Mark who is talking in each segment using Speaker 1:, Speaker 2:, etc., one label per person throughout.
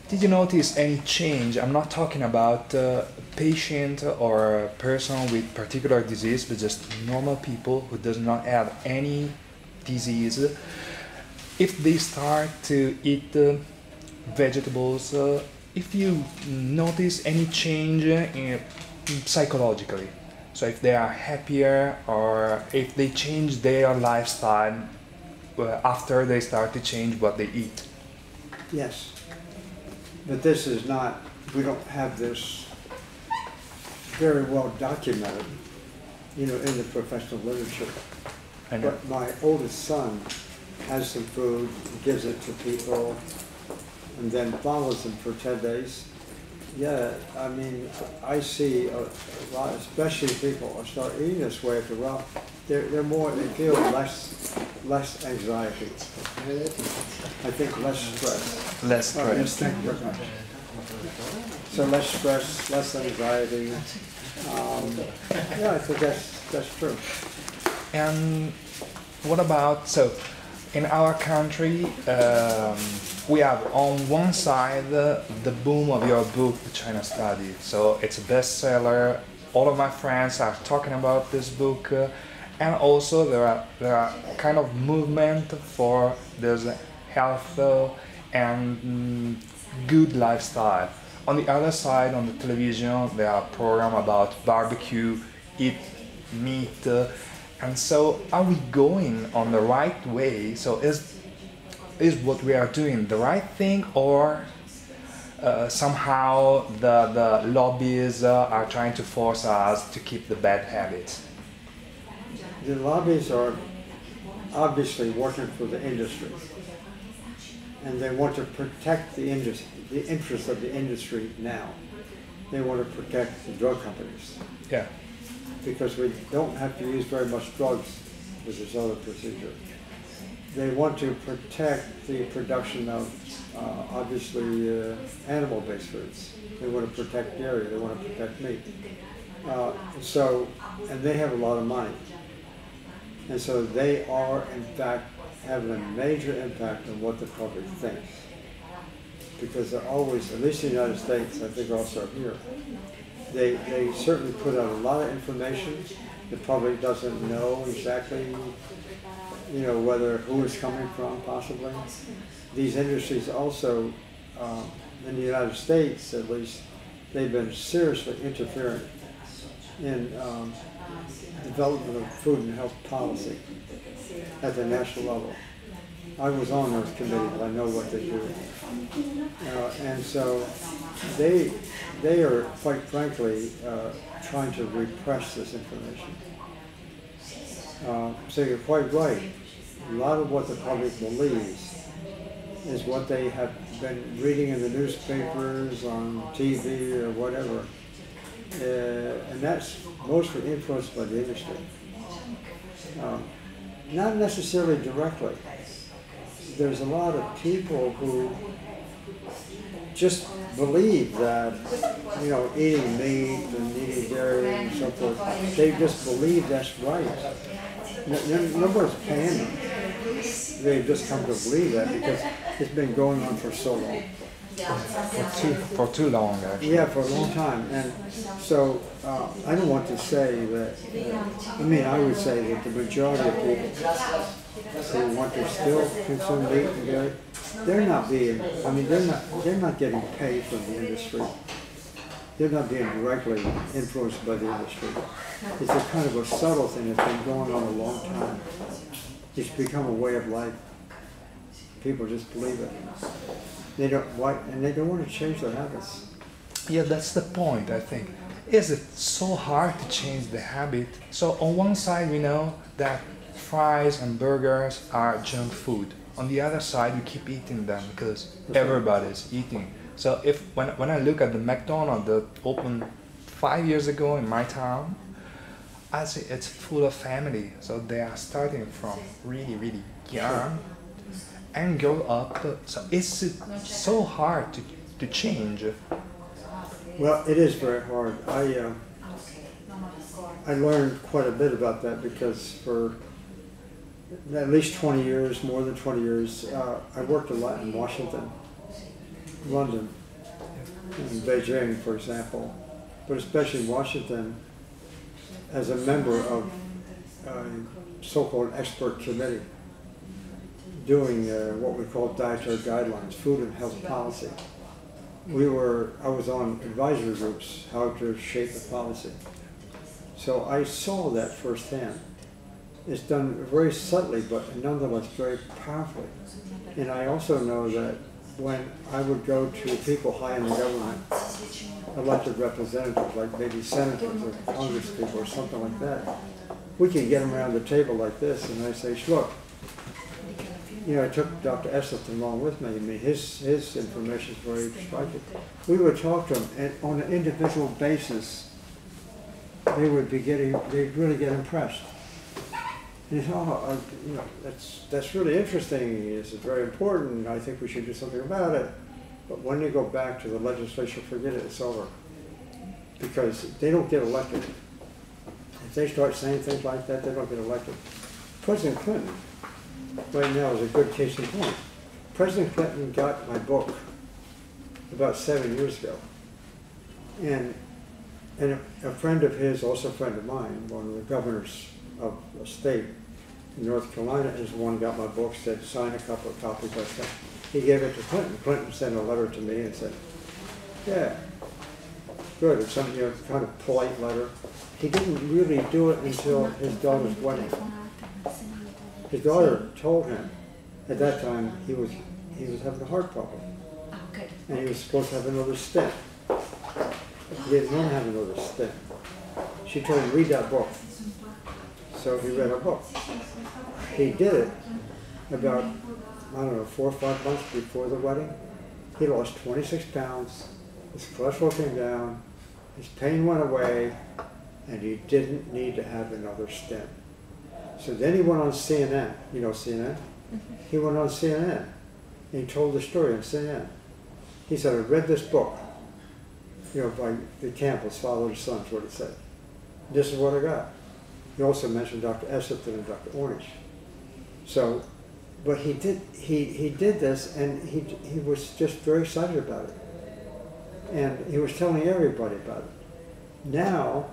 Speaker 1: Did you notice any change? I'm not talking about a patient or a person with particular disease, but just normal people who does not have any disease. If they start to eat vegetables, if you notice any change psychologically, so if they are happier or if they change their lifestyle after they start to change what they eat.
Speaker 2: Yes. But this is not, we don't have this very well documented, in the professional literature.
Speaker 1: I know.
Speaker 2: But my oldest son has some food, gives it to people, and then follows them for 10 days. Yeah, I mean, I see a lot, especially people start eating this way after a while, they feel less anxiety. I think less stress.
Speaker 1: Less stress.
Speaker 2: Yes, thank you very much. So less stress, less anxiety. Yeah, I think that's true.
Speaker 1: And what about, so in our country, we have on one side the boom of your book, The China Study. So it's a bestseller. All of my friends are talking about this book. And also there are kind of movement for this health and good lifestyle. On the other side, on the television, there are programs about barbecue, eat meat. And so are we going on the right way? So is what we are doing the right thing, or somehow the lobbies are trying to force us to keep the bad habits?
Speaker 2: The lobbies are obviously working for the industry, and they want to protect the industry, the interests of the industry now. They want to protect the drug companies.
Speaker 1: Yeah.
Speaker 2: Because we don't have to use very much drugs with this other procedure. They want to protect the production of, obviously, animal-based foods. They want to protect dairy, they want to protect meat. And they have a lot of money. And so they are, in fact, having a major impact on what the public thinks. Because they're always, at least in the United States, I think also here, they certainly put out a lot of information. The public doesn't know exactly, whether who it's coming from, possibly. These industries also, in the United States at least, they've been seriously interfering in development of food and health policy at the national level. I was on those committees, I know what they do. And so they are, quite frankly, trying to repress this information. So you're quite right. A lot of what the public believes is what they have been reading in the newspapers, on TV, or whatever. And that's mostly influenced by the industry. Not necessarily directly. There's a lot of people who just believe that, eating meat and eating dairy and so forth, they just believe that's right. Nobody's paying them. They've just come to believe that because it's been going on for so long.
Speaker 1: For too long, actually.
Speaker 2: Yeah, for a long time. And so I don't want to say that, I would say that the majority of people who want to still consume meat and dairy, they're not getting paid from the industry. They're not being directly influenced by the industry. It's a kind of a subtle thing that's been going on a long time. It's become a way of life. People just believe it. They don't want to change their habits.
Speaker 1: Yeah, that's the point, I think. Is it so hard to change the habit? So on one side we know that fries and burgers are junk food. On the other side we keep eating them because everybody's eating. So when I look at the McDonald's that opened 5 years ago in my town, I see it's full of family. So they are starting from really, really young and grow up. So it's so hard to change.
Speaker 2: Well, it is very hard. I learned quite a bit about that because for at least 20 years, more than 20 years, I worked a lot in Washington. London and Beijing, for example, but especially in Washington, as a member of a so-called expert committee doing what we call dietary guidelines, food and health policy. I was on advisory groups, how to shape a policy. So I saw that firsthand. It's done very subtly, but nonetheless very powerfully. And I also know that when I would go to people high in the government, elected representatives, like maybe senators or congresspeople or something like that, we can get them around the table like this, and I say, look, I took Dr. Esselstyn along with me. I mean, his information is very striking. We would talk to them, and on an individual basis, they'd really get impressed. And he thought, that's really interesting. This is very important. I think we should do something about it. But when they go back to the legislature, forget it. It's over, because they don't get elected. If they start saying things like that, they don't get elected. President Clinton, right now, is a good case in point. President Clinton got my book about 7 years ago, and a friend of his, also a friend of mine, one of the governors of a state in North Carolina, is the one who got my book, said, sign a couple of copies like that. He gave it to Clinton. Clinton sent a letter to me and said, yeah, good. It's some kind of polite letter. He didn't really do it until his daughter's wedding. His daughter told him at that time he was having a heart problem. And he was supposed to have another stent. He didn't want to have another stent. She told him, read that book. So he read her book. He did it about, 4 or 5 months before the wedding. He lost 26 pounds, his cholesterol came down, his pain went away, and he didn't need to have another stent. So then he went on CNN. You know CNN? He went on CNN, and he told the story on CNN. He said, I read this book, by the Campbells, Father to Son, is what it said. This is what I got. He also mentioned Dr. Esselstyn and Dr. Ornish. So, but he did this, and he was just very excited about it. And he was telling everybody about it. Now,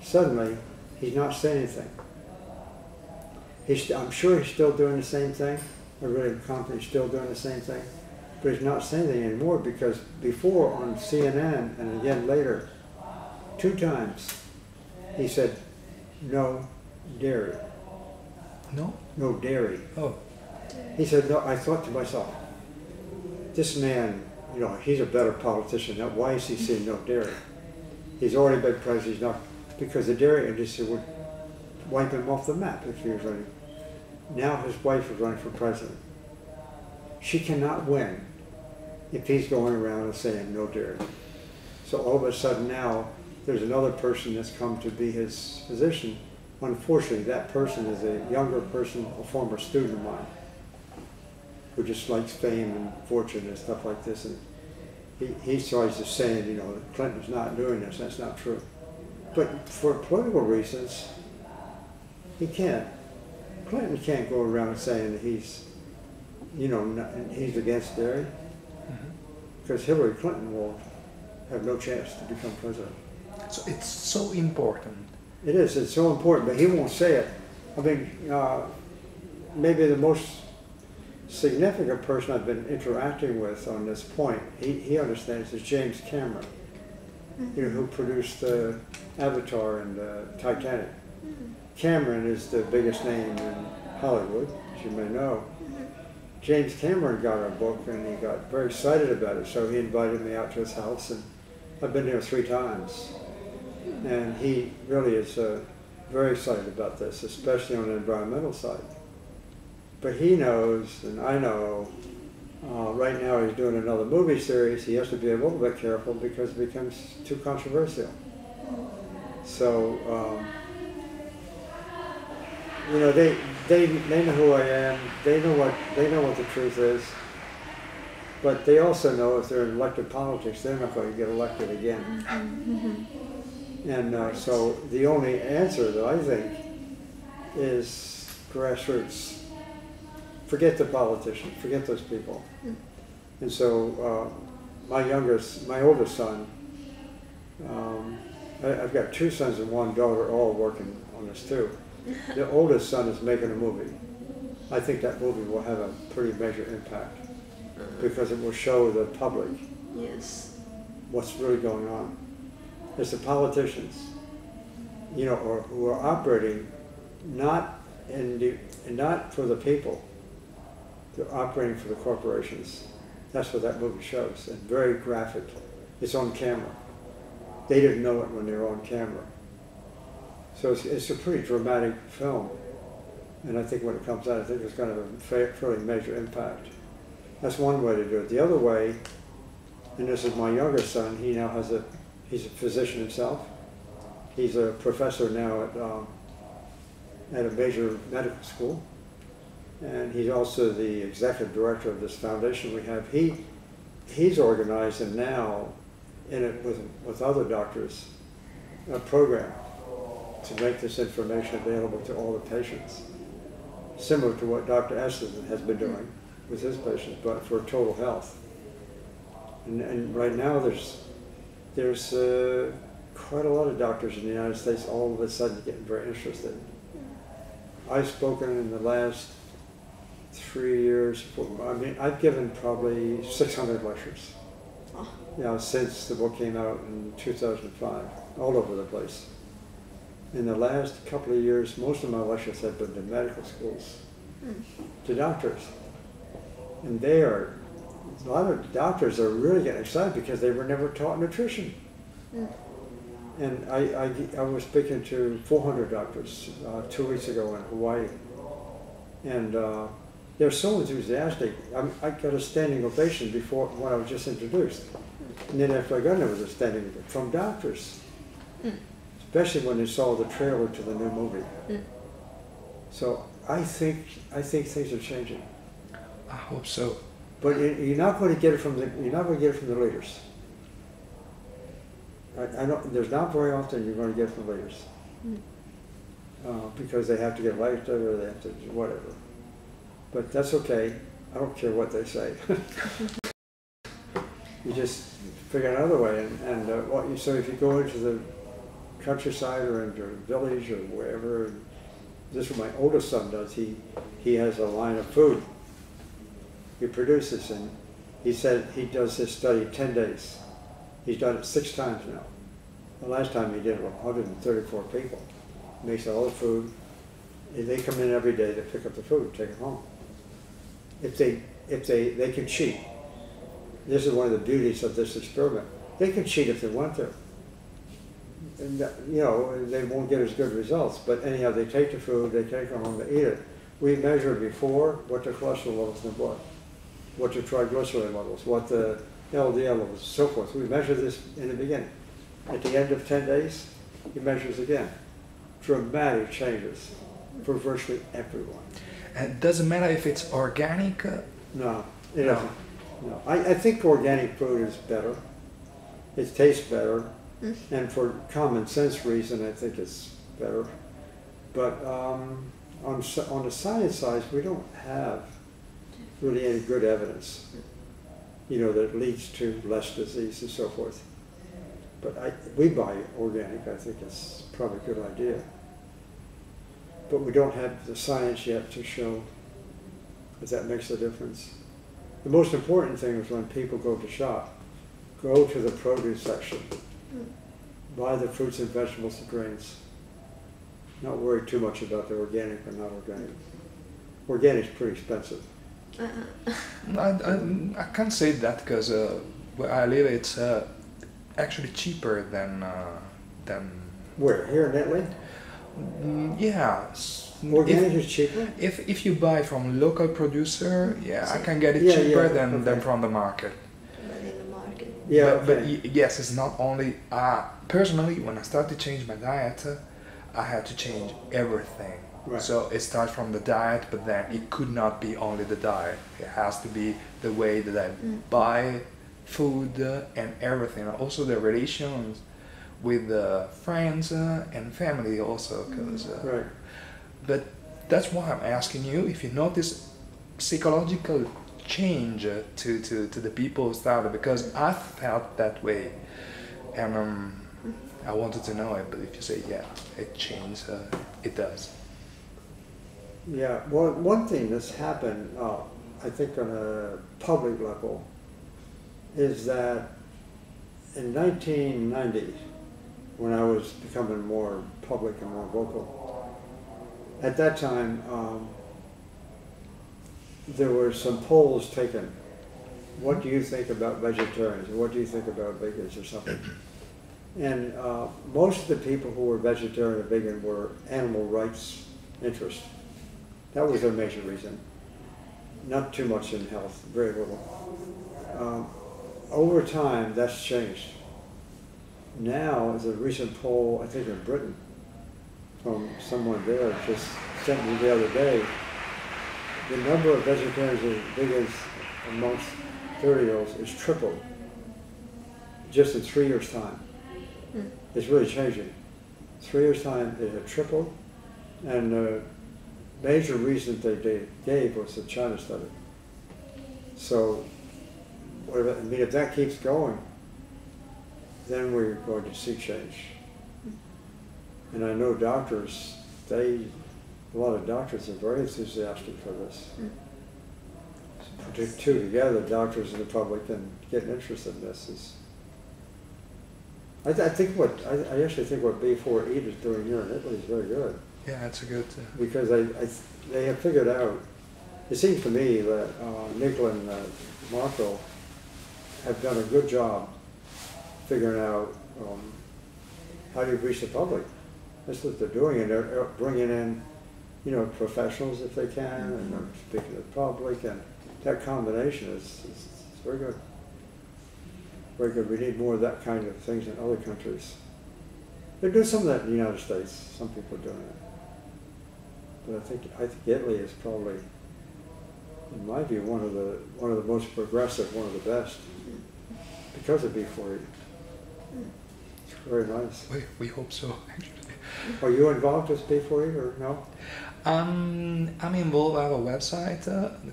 Speaker 2: suddenly, he's not saying anything. I'm sure he's still doing the same thing. I'm really confident he's still doing the same thing. But he's not saying anything anymore, because before on CNN and again later, 2 times, he said, no dairy.
Speaker 1: No?
Speaker 2: No dairy.
Speaker 1: Oh.
Speaker 2: He said, no, I thought to myself, this man, he's a better politician. Now, why is he saying no dairy? He's already been president. He's not, because the dairy industry would wipe him off the map if he was running. Now his wife is running for president. She cannot win if he's going around and saying no dairy. So all of a sudden now, there's another person that's come to be his position. Unfortunately, that person is a younger person, a former student of mine, who just likes fame and fortune and stuff like this. And he's always just saying, Clinton's not doing this. That's not true. But for political reasons, he can't. Clinton can't go around saying that he's, he's against dairy, because Hillary Clinton will have no chance to become president.
Speaker 1: So it's so important.
Speaker 2: It is. It's so important, but he won't say it. I mean, maybe the most significant person I've been interacting with on this point, he understands, is James Cameron, who produced Avatar and Titanic. Cameron is the biggest name in Hollywood, as you may know. James Cameron got our book, and he got very excited about it, so he invited me out to his house, and I've been there 3 times. And he really is very excited about this, especially on the environmental side. But he knows, and I know, right now he's doing another movie series. He has to be a little bit careful because it becomes too controversial. So, they know who I am. They know what the truth is. But they also know if they're in elected politics, they're not going to get elected again. And so the only answer that I think is grassroots. Forget the politicians, forget those people. And so my oldest son, I've got 2 sons and 1 daughter all working on this too. The oldest son is making a movie. I think that movie will have a pretty major impact because it will show the public what's really going on. It's the politicians, you know, who are operating not for the people. They're operating for the corporations. That's what that movie shows, and very graphic. It's on camera. They didn't know it when they were on camera. So it's a pretty dramatic film. And I think when it comes out, I think it's going to have a fairly major impact. That's one way to do it. The other way, and this is my younger son, he now has he's a physician himself. He's a professor now at a major medical school. And he's also the executive director of this foundation we have. He's organized, and now in it with other doctors, a program to make this information available to all the patients, similar to what Dr. Esselstyn has been doing with his patients, but for total health. And right now there's quite a lot of doctors in the United States all of a sudden getting very interested. I've spoken in the last 3 years, I mean, I've given probably 600 lectures. You know, since the book came out in 2005, all over the place. In the last couple of years, most of my lectures have been to medical schools, to doctors. And a lot of doctors are really getting excited because they were never taught nutrition. And I was speaking to 400 doctors 2 weeks ago in Hawaii. And they're so enthusiastic. I got a standing ovation before when I was just introduced. And then after I got there was a standing ovation from doctors. Especially when they saw the trailer to the new movie. So I think things are changing.
Speaker 1: I hope so.
Speaker 2: But you're not going to get it from the leaders. I don't. There's not very often you're going to get it from the leaders because they have to get elected or they have to do whatever. But that's okay. I don't care what they say. You just figure another way, so if you go into the countryside or into a village or wherever, this is what my oldest son does. He has a line of food. He produces, and he said he does his study 10 days. He's done it 6 times now. The last time he did it with 134 people. Makes all the food. They come in every day to pick up the food, take it home. If they can cheat. This is one of the beauties of this experiment. They can cheat if they want to. And, you know, they won't get as good results, but anyhow, they take the food, they take it home, they eat it. We measure before what the cholesterol levels in the blood, what the triglyceride levels, what the LDL levels, so forth. We measure this in the beginning. At the end of 10 days, he measures again. Dramatic changes for virtually everyone.
Speaker 1: And it doesn't matter if it's organic?
Speaker 2: No, it doesn't. No. I think organic food is better. It tastes better. And for common sense reason, I think it's better. But on the science side, we don't have really any good evidence, you know, that leads to less disease and so forth. But we buy organic. I think it's probably a good idea. But we don't have the science yet to show that that makes a difference. The most important thing is when people go to shop, go to the produce section. Buy the fruits and vegetables and grains. Not worry too much about the organic or not organic. Organic is pretty expensive.
Speaker 1: I can't say that because where I live it's actually cheaper than
Speaker 2: Where? Here in Italy?
Speaker 1: Yeah.
Speaker 2: Organic is cheaper?
Speaker 1: If you buy from local producer, yeah, I can get it cheaper than from the market.
Speaker 2: Yeah,
Speaker 1: but yes, it's not only, personally, when I started to change my diet, I had to change everything.
Speaker 2: Right.
Speaker 1: So it starts from the diet, but then it could not be only the diet. It has to be the way that I buy food and everything. Also the relations with friends and family also.
Speaker 2: Right.
Speaker 1: But that's why I'm asking you, if you notice psychological change to the people who started, because I felt that way, and I wanted to know it. But if you say yeah, it changed, it does.
Speaker 2: Yeah, well, one thing that's happened, I think on a public level, is that in 1990, when I was becoming more public and more vocal, at that time, there were some polls taken. What do you think about vegetarians? What do you think about vegans or something? And most of the people who were vegetarian or vegan were animal rights interests. That was their major reason. Not too much in health, very little. Over time, that's changed. Now, as a recent poll, I think in Britain, from someone there just sent me the other day, the number of vegetarians and vegans amongst 30-year-olds is tripled just in 3 years' time. It's really changing. 3 years' time, it had tripled, and the major reason they gave was the China study. So, I mean, if that keeps going, then we're going to see change. And I know doctors, a lot of doctors are very enthusiastic for this. Put two together, doctors and the public, and getting interested in this is. I actually think what B4E is doing here in Italy is very good.
Speaker 1: Yeah, that's a good.
Speaker 2: Because they have figured out. It seems to me that Nicola and Marco have done a good job figuring out how do you reach the public. That's what they're doing, and they're bringing in, professionals if they can, and they're speaking to the public, and that combination is very good. Very good. We need more of that kind of things in other countries. They're doing some of that in the United States. Some people are doing it, but I think Italy is probably, in my view, one of the most progressive, one of the best, because of B4E. Very nice.
Speaker 1: We hope so, actually.
Speaker 2: Are you involved with B4E or no?
Speaker 1: I'm involved. I have a website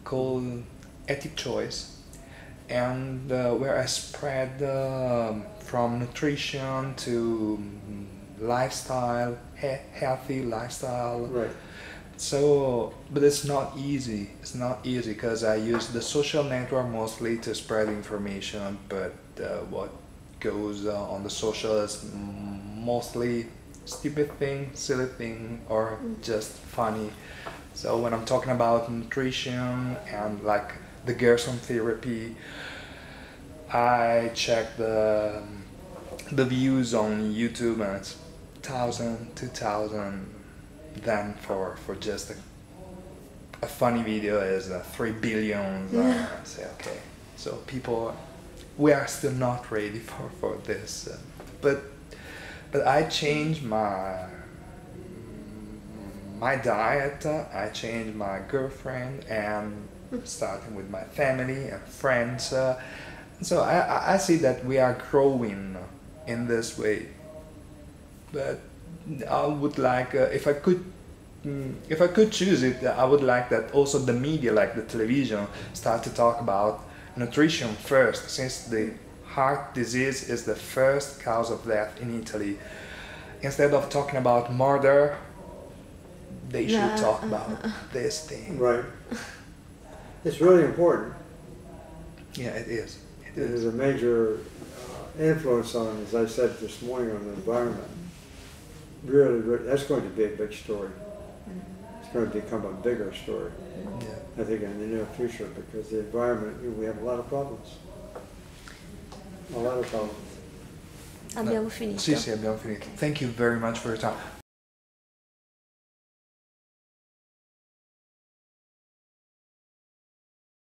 Speaker 1: called Ethic Choice, and where I spread from nutrition to lifestyle, healthy lifestyle.
Speaker 2: Right.
Speaker 1: So, but it's not easy. It's not easy because I use the social network mostly to spread information, but what goes on the social is mostly stupid thing, silly thing, or just funny. So when I'm talking about nutrition and like the Gerson therapy, I check the views on YouTube, and it's 1,000, 2,000. Then for just a funny video is 3 billion. I say okay, so people, we are still not ready for this, but I changed my diet, I changed my girlfriend, and starting with my family and friends. So I see that we are growing in this way. But I would like, if I could choose it, I would like that also the media, like the television, start to talk about nutrition first, since the heart disease is the first cause of death in Italy. Instead of talking about murder, they should talk about this thing.
Speaker 2: Right. It's really important.
Speaker 1: Yeah, it is.
Speaker 2: It is a major influence on, as I said this morning, on the environment. Really, that's going to be a big story. It's going to become a bigger story, I think, in the near future, because the environment, we have a lot of problems. A lot of problems.
Speaker 3: Abbiamo finito.
Speaker 1: Sì, abbiamo finito. Thank you very much for your time.